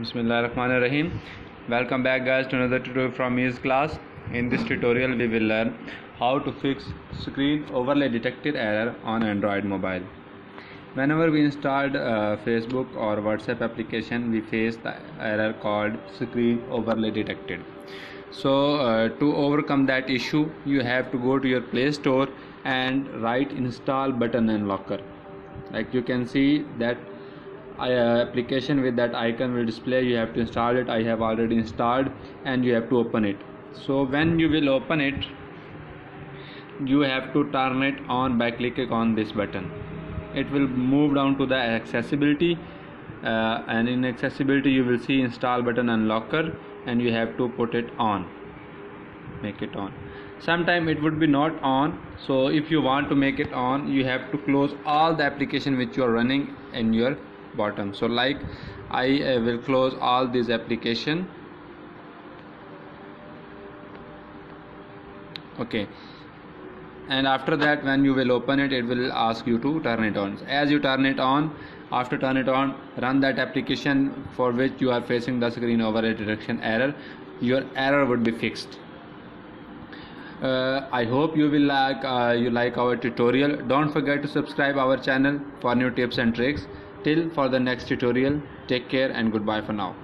Bismillahirrahmanirrahim. Welcome back guys to another tutorial from Me's class. In this tutorial we will learn how to fix screen overlay detected error on Android mobile. Whenever we installed Facebook or WhatsApp application, we face the error called screen overlay detected. So to overcome that issue, you have to go to your Play Store and write install button unlocker. Like you can see that application with that icon will display. You have to install it. I have already installed, and you have to open it. So when you will open it, you have to turn it on by clicking on this button. It will move down to the accessibility, and in accessibility you will see install button unlocker, and you have to put it on, make it on. Sometime it would be not on, so if you want to make it on, you have to close all the application which you are running in your bottom. So like I will close all these application. Okay, and after that when you will open it, it will ask you to turn it on. As you turn it on, after turn it on, run that application for which you are facing the screen overlay detection error. Your error would be fixed. I hope you will like our tutorial. Don't forget to subscribe our channel for new tips and tricks. Till for the next tutorial, take care and goodbye for now.